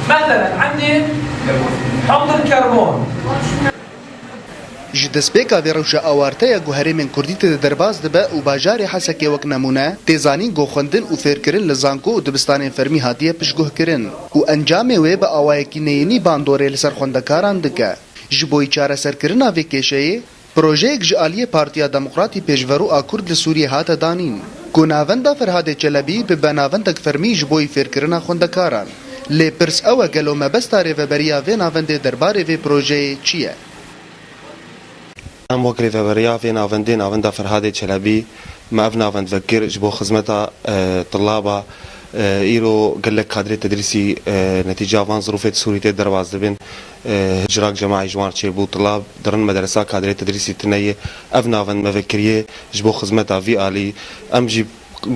مثلا عندي حمض الكربون ji destpêka vê rewşa awarteya guherêmên Kurdî tê derbas dibe û bajarê Hesekê wek nemûne têzanîn goxwendin û fêrkirin li zanko û dibistanên fermî hatiye piştguhkirin û encamê wê bi awayekî neyînî bandorê li ser xwendekaran dike. Ji bo çareserkirina vê kêşeyê, projeyek ji aliyê Partiya Demokratî Pêşverû a Kurd li Sûriyê hate danîn ku navenda Ferhadê Çelebî bi benavendek fermî ji bo fêrkirina xwendekaran. Lê pirs ew e gelo mebesta rêveberiya vê navendê derbarê vê projeyê çi ye? ام وەک ڕێڤەبەریا vê navendê navenda Ferhadê Çelebî me ev navend vekir ji bo xizmeta tillaba îro gelek kadrê tedrîsî netîca van zirûfê Sûrî tê derbas dibin hicrak cemaî ji wan çêbû tilab dirin medresa kadrê tedrîsî tineyê ev navend me vekiriye ji bo xizmeta vî alî em jî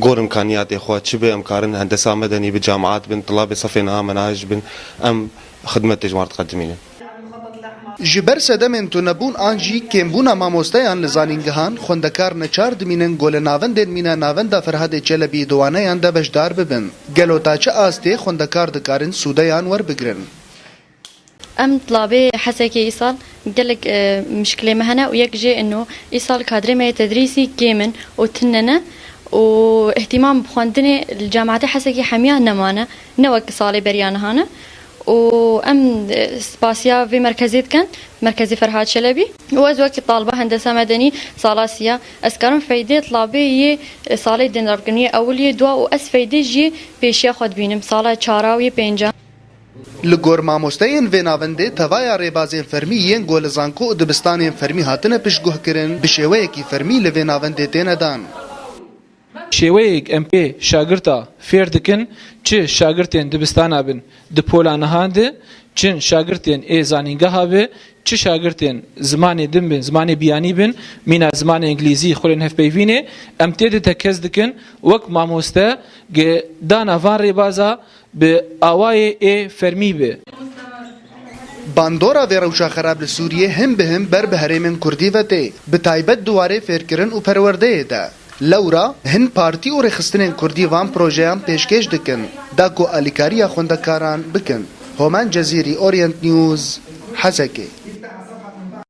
gor imkaniyatê xwe çi bê em karin hendesa medenî bi cemaat bin tilabê sefê niha menahij bin em xidmetê ji wan diqedimînin. Ji ber sedemên tunebûn an jî kêmbûna mamosteyan li zanîngehan xwendekar neçar dimînin ku li navendên mîna navenda Ferhadê Çelebî diwaneyan de beşdar bibin. Gelo ta çi astê xwendekar dikarin sûdeyan werbigirin. ام طلابي حسكي إيصال قالك مشكلة مهنا ويكجي إنه إيصال كادري ما تدريسي كيمن وتننا واهتمام بخواندني الجامعات حسكي حمية نمانا نوك صالي بريان هانا وأم سباسيا في مركزيت كان مركزي فرهاد شلبي وأزواج طالبة هندسة مدني صالاسيا أسكارم فايدة طلابي صالة دين ربكنية أولية دوا وأس فايدة جي بيشيا خود بينم صالة چاراوية بينجا Li gor mamosteyên vê navendê tevaya rêbazên fermî yên ku li zanko û dibistanên fermî hatine piştguhkirin bi şêweyekî fermî li vê navendê têne dan. شێوەیەک ئەم پێ شاگرتا فێر دکن چ شاگرتێن دبستانە بن di pola nihan de çin şagirtên ê zanîngeha be çi şagirtên zimanê din bin zimanê biyanî bin mîna zimanê îngilîzî xulên hevpeyvînê em tê de tekez dikin wek mamoste ge dana van rêbaza bi awayê ê fermî be. Bandora vê rewşa xerab li Sûriyê him bi him ber bi herêmên Kurdî ve tê bi taybet duwarê fêrkirin û perwerdeyê de. Lewra hin partî û rêxistinên Kurdî van projeyan pêşkêş dikin da ku alîkariya xwendekaran bikin. Homan Cezîrî Orient News Hesekê.